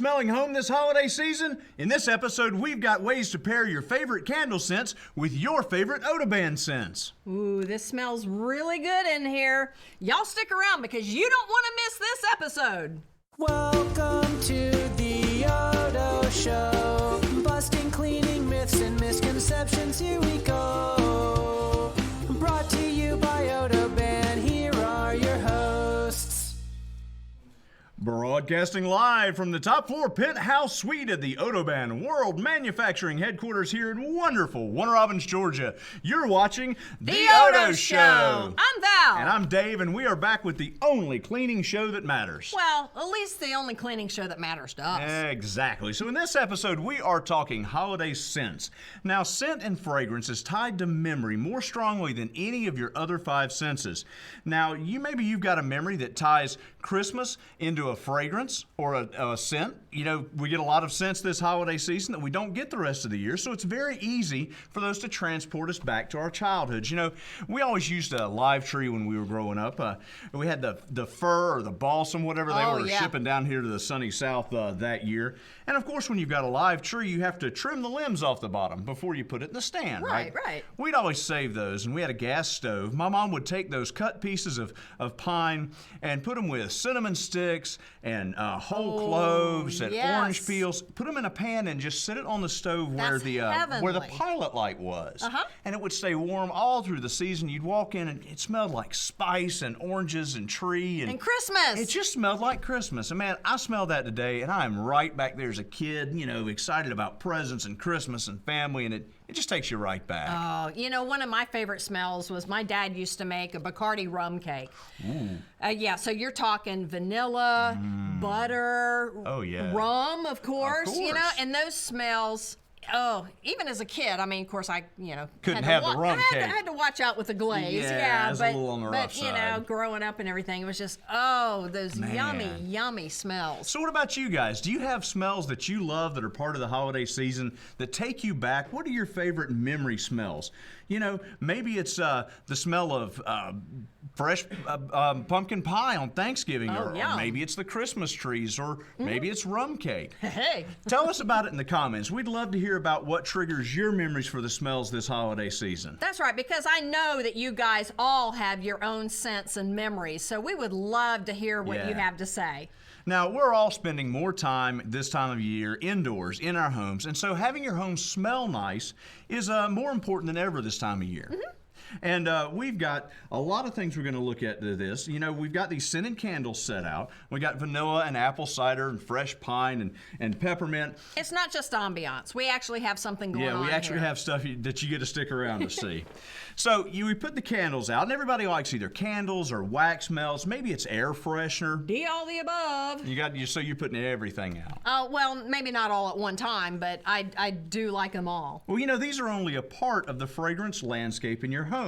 Smelling home this holiday season? In this episode, we've got ways to pair your favorite candle scents with your favorite OdoBan scents. Ooh, this smells really good in here. Y'all stick around because you don't want to miss this episode. Welcome to the OdoShow. Busting cleaning myths and misconceptions, here we go. Brought to you by OdoBan, here are your hosts. Broadcasting live from the top floor penthouse suite of the OdoBan World Manufacturing Headquarters here in wonderful Warner Robins, Georgia. You're watching The OdoShow. I'm Val. And I'm Dave, and we are back with the only cleaning show that matters. Well, at least the only cleaning show that matters to us. Exactly. So in this episode, we are talking holiday scents. Now, scent and fragrance is tied to memory more strongly than any of your other five senses. Now, maybe you've got a memory that ties Christmas into a fragrance or a scent. You know, we get a lot of scents this holiday season that we don't get the rest of the year, so it's very easy for those to transport us back to our childhoods. You know, we always used a live tree when we were growing up. We had the fir or the balsam, whatever they were shipping down here to the sunny south that year. And of course, when you've got a live tree, you have to trim the limbs off the bottom before you put it in the stand, right? Right. We'd always save those, and we had a gas stove. My mom would take those cut pieces of pine and put them with cinnamon sticks and whole cloves and orange peels, put them in a pan and just sit it on the stove where the pilot light was. And it would stay warm all through the season. You'd walk in and it smelled like spice and oranges and tree. And Christmas. It just smelled like Christmas. And man, I smell that today and I am right back there as a kid, you know, excited about presents and Christmas and family, and it just takes you right back. Oh, you know, one of my favorite smells was my dad used to make a Bacardi rum cake. Yeah, so you're talking vanilla, butter, rum, of course, you know, and those smells. Oh, even as a kid, I mean, of course, I couldn't have the rum cake. I had to watch out with the glaze. Yeah, but a little on the rough side. You know, growing up and everything, it was just those yummy smells. So what about you guys? Do you have smells that you love that are part of the holiday season that take you back? What are your favorite memory smells? You know, maybe it's the smell of fresh pumpkin pie on Thanksgiving, or maybe it's the Christmas trees, or maybe it's rum cake. Hey. Tell us about it in the comments. We'd love to hear about what triggers your memories for the smells this holiday season. That's right, because I know that you guys all have your own scents and memories, so we would love to hear what you have to say. Now, we're all spending more time this time of year indoors in our homes, and so having your home smell nice is more important than ever this time of year. And we've got a lot of things we're going to look at to this. You know, we've got these scented candles set out. We got vanilla and apple cider and fresh pine and peppermint. It's not just ambiance. We actually have something going on Yeah, we actually have stuff that you get to stick around to see. So we put the candles out, and everybody likes either candles or wax melts. Maybe it's air freshener. All the above. So you're putting everything out. Well, maybe not all at one time, but I do like them all. Well, you know, these are only a part of the fragrance landscape in your home.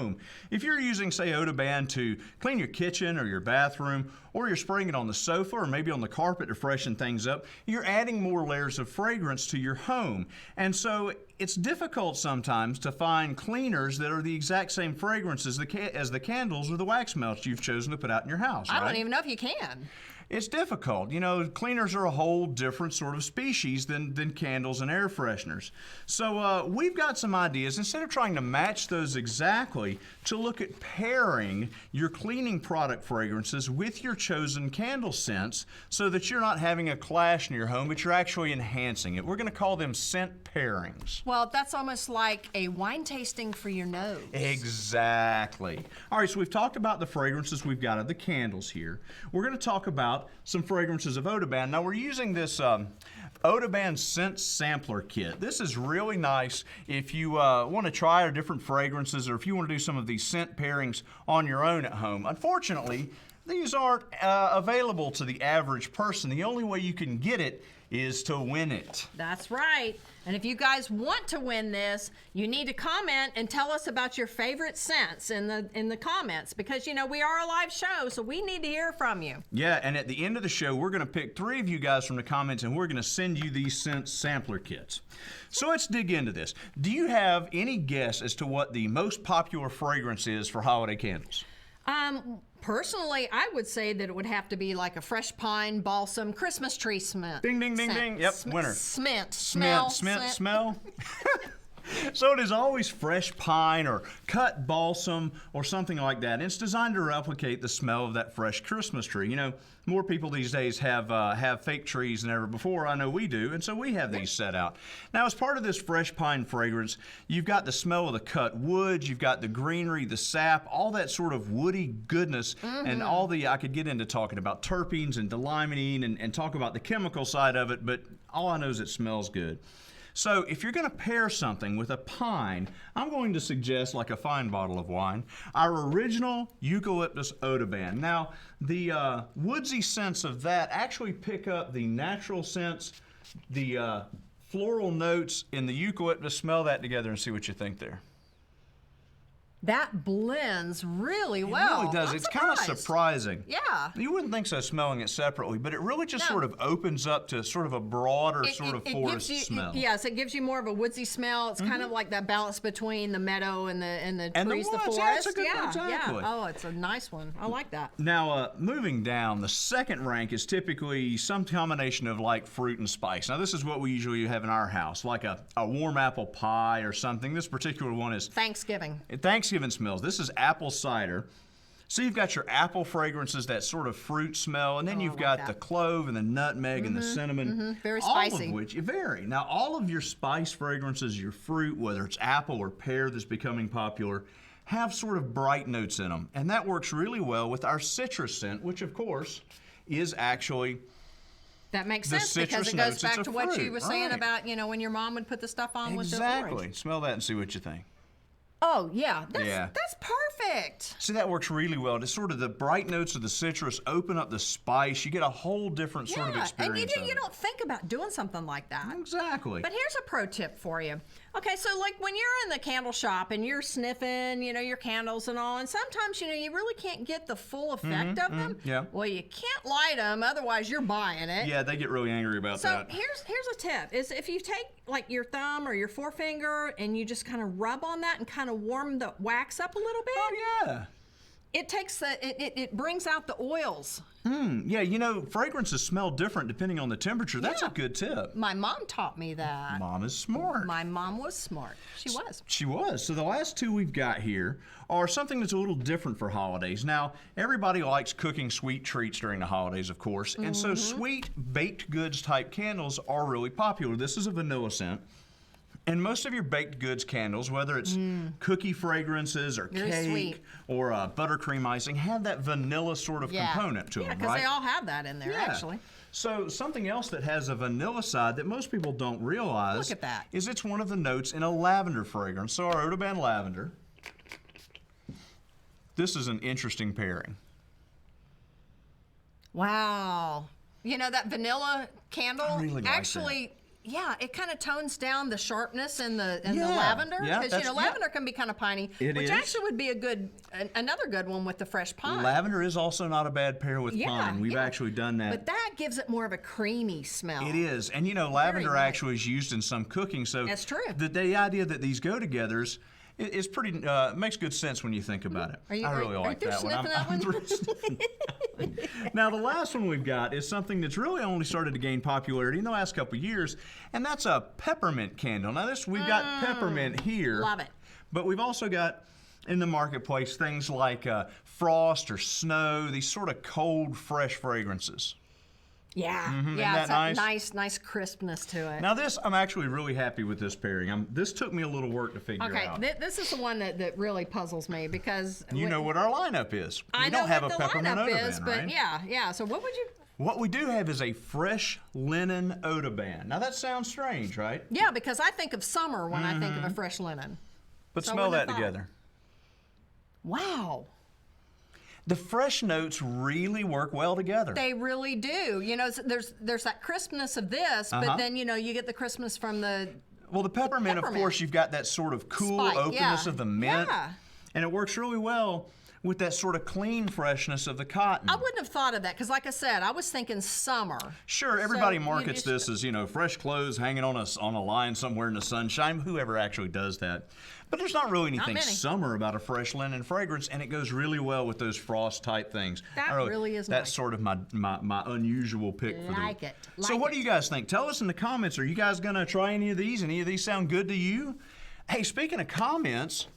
If you're using, say, OdoBan to clean your kitchen or your bathroom, or you're spraying it on the sofa or maybe on the carpet to freshen things up, you're adding more layers of fragrance to your home. And so it's difficult sometimes to find cleaners that are the exact same fragrance as the candles or the wax melts you've chosen to put out in your house. I don't even know if you can. It's difficult. You know, cleaners are a whole different sort of species than candles and air fresheners. So we've got some ideas. Instead of trying to match those exactly, to look at pairing your cleaning product fragrances with your chosen candle scents so that you're not having a clash in your home, but you're actually enhancing it. We're going to call them scent pairings. Well, that's almost like a wine tasting for your nose. Exactly. All right, so we've talked about the fragrances we've got of the candles here. We're going to talk about some fragrances of OdoBan. Now we're using this OdoBan Scent Sampler Kit. This is really nice if you want to try our different fragrances, or if you want to do some of these scent pairings on your own at home. Unfortunately, these aren't available to the average person. The only way you can get it is to win it. That's right. And if you guys want to win this, you need to comment and tell us about your favorite scents in the comments, because you know we are a live show, so we need to hear from you. Yeah, and at the end of the show, we're going to pick 3 of you guys from the comments, and we're going to send you these scent sampler kits. So let's dig into this. Do you have any guess as to what the most popular fragrance is for holiday candles? Personally, I would say that it would have to be like a fresh pine, balsam, Christmas tree scent. Ding, ding, ding, Scent. ding. Yep, winner. Smell. Smell. So it is always fresh pine or cut balsam or something like that. And it's designed to replicate the smell of that fresh Christmas tree. You know, more people these days have fake trees than ever before. I know we do, and so we have these set out. Now, as part of this fresh pine fragrance, you've got the smell of the cut wood, you've got the greenery, the sap, all that sort of woody goodness, and all the, I could get into talking about terpenes and delimonene and talk about the chemical side of it, but all I know is it smells good. So if you're going to pair something with a pine, I'm going to suggest, like a fine bottle of wine, our original eucalyptus OdoBan. Now, the woodsy scents of that actually pick up the natural scents, the floral notes in the eucalyptus. Smell that together and see what you think there. That blends really well. It really does. I'm It's kind of surprised. surprising. Yeah. You wouldn't think so smelling it separately, but it really just sort of opens up to sort of a broader sort of forest smell. Yes, it gives you more of a woodsy smell. It's kind of like that balance between the meadow and the trees, the woods. forest. Yeah, it's a good one, exactly. Oh, it's a nice one. I like that. Now, moving down, the second rank is typically some combination of like fruit and spice. Now, this is what we usually have in our house, like a warm apple pie or something. This particular one is Thanksgiving smells. This is apple cider. So you've got your apple fragrances, that sort of fruit smell, and then you've got the clove and the nutmeg and the cinnamon. Very spicy. All of which, vary. Now, all of your spice fragrances, your fruit, whether it's apple or pear that's becoming popular, have sort of bright notes in them. And that works really well with our citrus scent, which, of course, is actually... That makes The sense because citrus it goes notes, back it's a to what you fruit, were saying right. about, when your mom would put the stuff on with the Exactly. orange. Smell that and see what you think. Oh, yeah. Yeah. That's perfect. See, that works really well. It's sort of the bright notes of the citrus open up the spice. You get a whole different sort of experience. And you don't think about doing something like that. Exactly. But here's a pro tip for you. Okay, so like when you're in the candle shop and you're sniffing, your candles and all, and sometimes, you really can't get the full effect of them. Yeah. Well, you can't light them, otherwise you're buying it. Yeah, they get really angry about So that. here's a tip: is if you take like your thumb or your forefinger and you just kind of rub on that and kind of warm the wax up a little bit. Oh, yeah. It takes it brings out the oils. Yeah, fragrances smell different depending on the temperature. That's a good tip. My mom taught me that. Mom is smart. My mom was smart. She was. She was. So the last two we've got here are something that's a little different for holidays. Now, everybody likes cooking sweet treats during the holidays, of course. And so sweet baked goods type candles are really popular. This is a vanilla scent. And most of your baked goods candles, whether it's cookie fragrances or Very cake sweet. or buttercream icing, have that vanilla sort of component to them, because right? they all have that in there, actually. So something else that has a vanilla side that most people don't realize Look at that. is it's one of the notes in a lavender fragrance. So our OdoBan lavender. This is an interesting pairing. Wow. That vanilla candle I really like actually. Yeah, it kind of tones down the sharpness in the lavender because lavender can be kind of piney, which actually would be another good one with the fresh pine. Lavender is also not a bad pair with pine. We've actually done that. But that gives it more of a creamy smell. It is, and lavender actually is used in some cooking. So that's true. The idea that these go together is pretty makes good sense when you think about it. I really like that one. I'm through sniffing. Now, the last one we've got is something that's really only started to gain popularity in the last couple of years, and that's a peppermint candle. Now, we've got peppermint here. Love it. But we've also got in the marketplace things like frost or snow, these sort of cold, fresh fragrances. Yeah, Isn't it's that a nice crispness to it. Now I'm actually really happy with this pairing. This took me a little work to figure out. Okay, this is the one that really puzzles me because... You know what our lineup is. I know don't have what a the peppermint lineup OdoBan, is, right? but yeah. So what would you... What we do have is a fresh linen OdoBan. Now that sounds strange, right? Yeah, because I think of summer when I think of a fresh linen. But So smell wouldn't that have thought. together. Wow. The fresh notes really work well together. They really do. There's that crispness of this, but then, you get the crispness from the... Well, the peppermint, of course, you've got that sort of cool Spike, openness yeah. of the mint. Yeah. And it works really well with that sort of clean freshness of the cotton. I wouldn't have thought of that because, like I said, I was thinking summer. Sure, everybody markets this as, fresh clothes hanging on a line somewhere in the sunshine. Whoever actually does that. But there's not really anything summer about a fresh linen fragrance, and it goes really well with those frost type things. That really is That's sort of my unusual pick for it. So what do you guys think? Tell us in the comments. Are you guys going to try any of these? Any of these sound good to you? Hey, speaking of comments,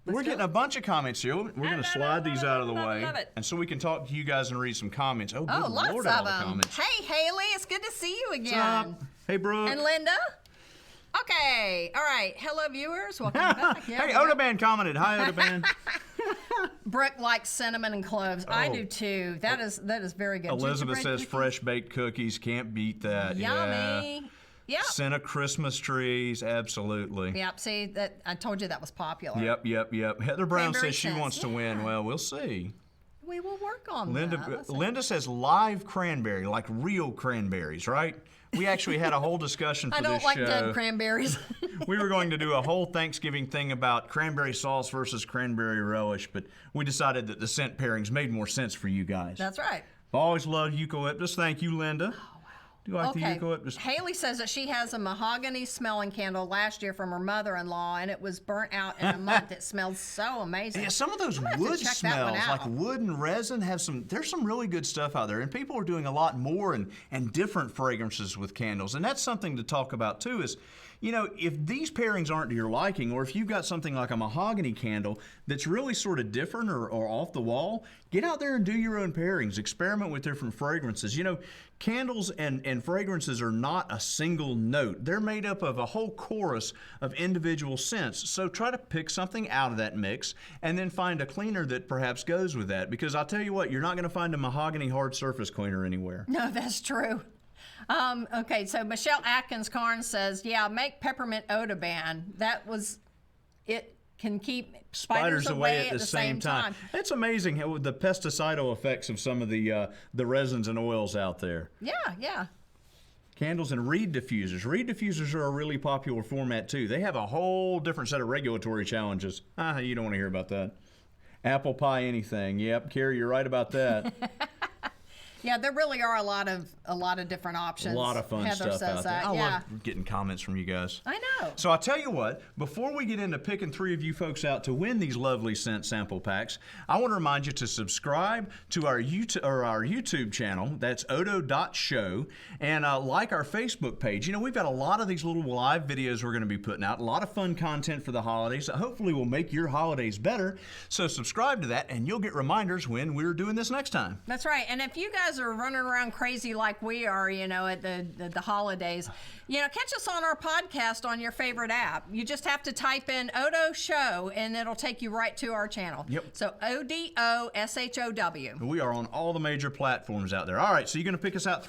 we're getting a bunch of comments here. We're going to slide these out of the way, and so we can talk to you guys and read some comments. Oh, good lots Lord, of all the them. comments. Hey, Haley, it's good to see you again. What's up? Hey, Brooke. And Linda. Okay, all right. Hello, viewers. Welcome back. Hey, OdoBan commented. Hi, OdoBan. Brooke likes cinnamon and cloves. I do too. That is very good. Elizabeth says fresh baked cookies. Can't beat that. Yummy. Yeah. Yep. Scent of Christmas trees, absolutely. Yep. See that I told you that was popular. Yep. Heather Brown says she wants to win. Well, we'll see. We will work on that. Linda says live cranberry, like real cranberries, right? We actually had a whole discussion for this show. I don't like dead cranberries. We were going to do a whole Thanksgiving thing about cranberry sauce versus cranberry relish, but we decided that the scent pairings made more sense for you guys. That's right. I've always loved eucalyptus. Thank you, Linda. Do you like the eucalyptus? Haley says that she has a mahogany smelling candle last year from her mother-in-law, and it was burnt out in a month. It smelled so amazing. Yeah, some of those wood smells, like wood and resin, there's some really good stuff out there, and people are doing a lot more and different fragrances with candles, and that's something to talk about too. Is if these pairings aren't to your liking, or if you've got something like a mahogany candle that's really sort of different or off the wall, get out there and do your own pairings. Experiment with different fragrances. Candles and fragrances are not a single note. They're made up of a whole chorus of individual scents. So try to pick something out of that mix and then find a cleaner that perhaps goes with that. Because I'll tell you what, you're not going to find a mahogany hard surface cleaner anywhere. No, that's true. Okay, so Michelle Atkins-Carnes says, yeah, make peppermint OdoBan. That was, it can keep spiders away at the same time. It's amazing how the pesticidal effects of some of the resins and oils out there. Yeah. Candles and reed diffusers. Reed diffusers are a really popular format too. They have a whole different set of regulatory challenges. You don't want to hear about that. Apple pie anything. Yep, Carrie, you're right about that. Yeah, there really are a lot of different options. A lot of fun Heather stuff says out there. that. I love getting comments from you guys. I know. So I'll tell you what, before we get into picking 3 of you folks out to win these lovely scent sample packs, I want to remind you to subscribe to our YouTube channel. That's OdoShow, and like our Facebook page. We've got a lot of these little live videos we're going to be putting out. A lot of fun content for the holidays that hopefully will make your holidays better. So subscribe to that, and you'll get reminders when we're doing this next time. That's right. And if you guys are running around crazy like we are, at the holidays, catch us on our podcast on your favorite app. You just have to type in OdoShow and it'll take you right to our channel. Yep. So OdoShow. We are on all the major platforms out there. All right, so you're going to pick us out 3